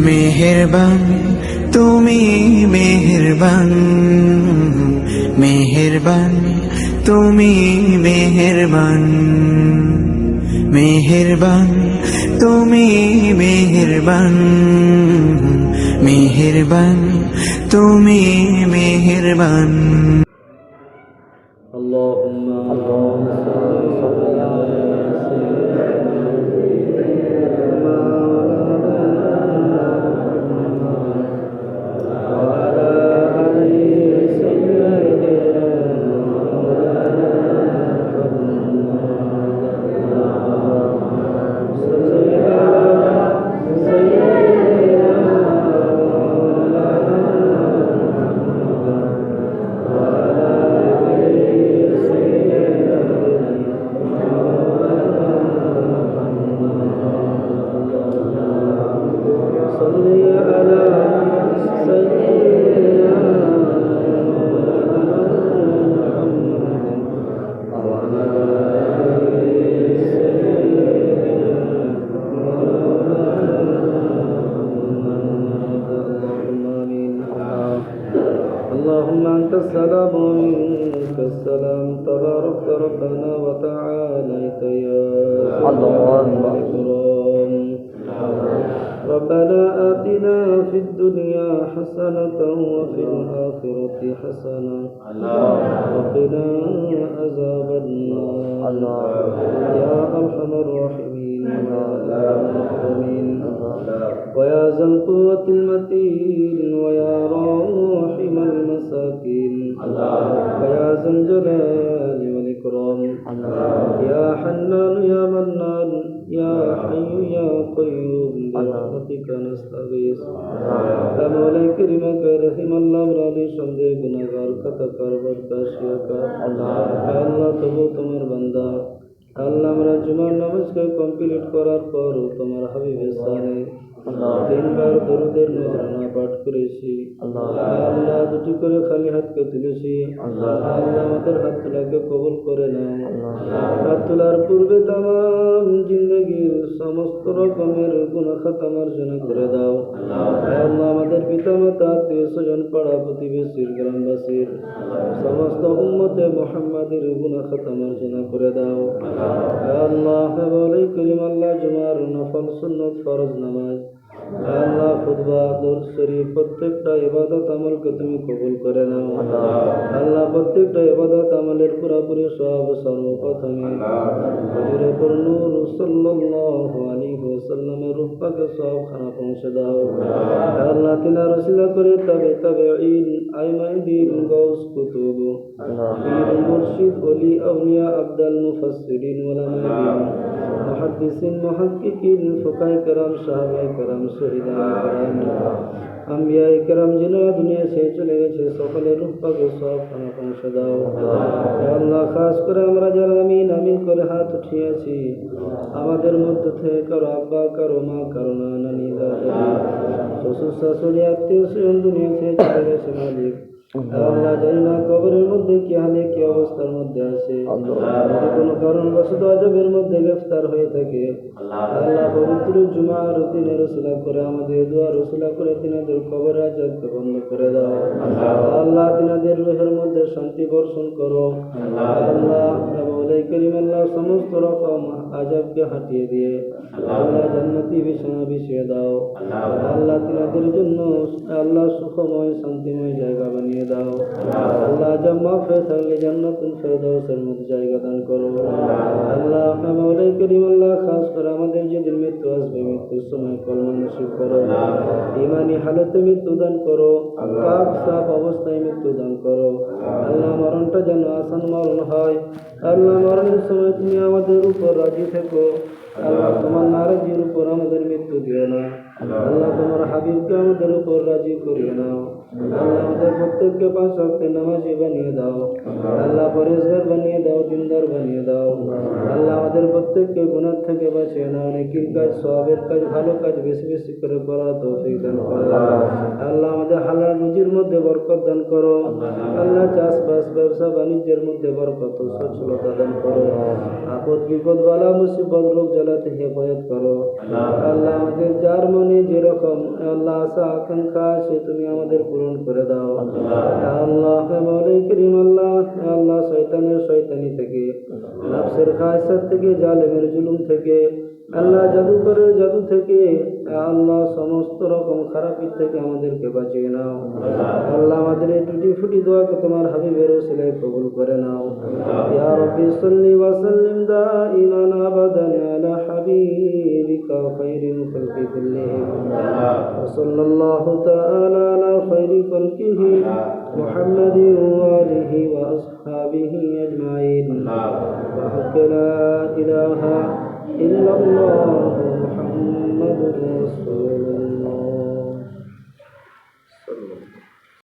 মেহেরবান তুমি মেহেরবান, মেহেরবান তুমি মেহেরবান, মেহেরবান তুমি মেহেরবান, মেহেরবান তুমি মেহেরবান। اللهم صل على اللهم أنت السلام ومنك السلام تبارك ربنا وتعاليت يا الله الكرام. ربنا آتنا في الدنيا حسنة وفي الآخرة حسنة وقنا عذاب النار يا أرحم الراحمين ويا ذا القوة المتين ويا راحم المساكين ويا ذا الجلال والإكرام يا حنان يا منان يا حي يا قيوم برحمتك نستغيث يا مولاي كريمك رحم الله برالي شمدे गुनाहगार खताकार बदकाशियाकार আল্লাহ তবু তোমার বান্দা আল্লাহ আমরা জুমার নামাজকে কমপ্লিট করার পর তোমার হাবিবের সামনে তিনবার দরুদের নজরানা পাঠ করেছি আল্লাহ দুটি করে খালি হাতকে তুলেছি আল্লাহ আমাদের হাত তোলাকে কবুল করে নাও হাত তোলার পূর্বে তামাম জিন্দগির সমস্ত রকমের গুনাহ খাতা মার্জনা করে দাও আল্লাহ আমাদের পিতা মাতা আত্মীয় স্বজন পাড়া প্রতিবেশীর গ্রামবাসীর সমস্ত উম্মতে মুহাম্মাদের গুনাহ খাতা মার্জনা করে দাও আল্লাহ বলে করিম আল্লাহ জুমার নফল সুন্নত ফরজ নামাজ আল্লাহ খুতবা দরুদ শরীফ প্রত্যেকটা ইবাদত আমলকে তুমি কবুল করে নাও আল্লাহ প্রত্যেকটা ইবাদত আমলের পুরোপুরি সওয়াব সর্বপ্রথমে হযরতুল নূর সাল্লাল্লাহু আলাইহি ওয়াসাল্লামের রূহ পাকে সওয়াব খানা পৌঁছে দাও আল্লাহ তিনার ওসিলা করে তাবেঈন আইমাইদিন গাউস কুতুব পীর মুর্শিদ ওলি আউলিয়া আব্দাল মুফাসসিরিন ওলামায়ে মুহাদ্দিসিন মুহাক্কিকিন ফুকায়ে কেরাম সাহাবায়ে কেরাম শহীদায়ে কেরাম আম্বিয়ায়ে কেরাম जिन्हें दुनिया से चले গেছে সকলের রূহ পাকে সওয়াব খানা পৌঁছে দাও হে আল্লাহ খাস করে আমরা যারা আমিন আমিন করে হাত উঠিয়েছি আমাদের মধ্যে থেকে কারো আব্বা কারো মা কারো নানি দাদা শ্বশুর শাশুড়ি আত্মীয় স্বজন দুনিয়া থেকে চলে গেছে মালিক আল্লাহ জানি না কবরের মধ্যে কি হালে কি অবস্থার মধ্যে আছে যদি কোনো কারণবশত আযাবের মধ্যে গ্রেফতার হয়ে থাকে আল্লাহ পবিত্র জুমার দিনের ওসিলা করে আমাদের দোয়ার ওসিলা করে তিনাদের কবরের আযাবকে বন্ধ করে দাও আল্লাহ তিনাদের রূহের মধ্যে শান্তি বর্ষণ করো আল্লাহ মাওলাই করিম আল্লাহ সমস্ত রকম আযাবকে হাটিয়ে দিয়ে আল্লাহ জান্নাতি বিছানা বিছিয়ে দাও আল্লাহ তিনাদের জন্য আল্লাহ সুখময় শান্তিময় জায়গা বানিয়ে দাও আল্লাহ যা মাফ হয়ে থাকলে জান্নাতুল ফেরদাউসের মধ্যে জায়গা দান করো আল্লাহ মাওলাই করিম আল্লাহ খাস করে আমাদের যেদিন মৃত্যু আসবে মৃত্যুর সময় কলমা নসিব করো ঈমানি হালতে মৃত্যু দান করো পাক সাফ অবস্থায় মৃত্যু দান করো আল্লাহ মরণটা যেন আসান মরণ হয় আল্লাহ মরণের সময় তুমি আমাদের উপর রাজি থেকো আল্লাহ তোমার নারাজির উপর আমাদের মৃত্যু দিও না আল্লাহ তোমার হাবিবকে আমাদের উপর রাজি করিয়ে নাও আল্লাহ আমাদের প্রত্যেককে 5 ওয়াক্তের নামাজি বানিয়ে দাও আল্লাহ পরেজগার বানিয়ে দাও দিনদার বানিয়ে দাও আল্লাহ আমাদের প্রত্যেককে গুনাহ থেকে বাঁচিয়ে নাও, নেকির কাজ, সওয়াবের কাজ, ভালো কাজ বেশি বেশি করে করার তৌফিক দান করো। আল্লাহ আমাদের হালাল রুজির মধ্যে বরকত দান করো। আল্লাহ চাষবাস ব্যবসা বাণিজ্যের মধ্যে বরকত ও সচ্ছলতা দান করো। আপদ বিপদ বালা মুসিবত রোগ জ্বালা থেকে হেফাজত করো। আল্লাহ আমাদের যার মনে যেরকম আল্লাহ আশা আকাঙ্ক্ষা সে তুমি আমাদের পূরণ করে দাও। আল্লাহ মৌলাই করিম আল্লাহ আল্লাহ শয়তানের শয়তানি থেকে, নফসের খায়সাত থেকে, জালেমের জুলুম থেকে, আল্লাহ জাদুকরের জাদু থেকে, আল্লাহ সমস্ত রকম খারাপের থেকে আমাদেরকে বাঁচিয়ে নাও। আল্লাহ আমাদের এই টুটি ফুটি দোয়াকে তোমার হাবিবের ওসিলায় কবুল করে নাও। ইয়া রাব্বি সাল্লি ওয়া সাল্লিম দাইমান আবাদান আলা হাবিবিকা খায়রিল খালকি কুল্লিহিম ওয়া সাল্লাল্লাহু তাআলা আলা খায়রি খালকিহি মুহাম্মাদিন ওয়া আলিহি ওয়া আসহাবিহি আজমাইন। ওয়া হাক্কা লা ইলাহা ইল্লাল্লাহু মুহাম্মাদুর রাসূলুল্লাহ।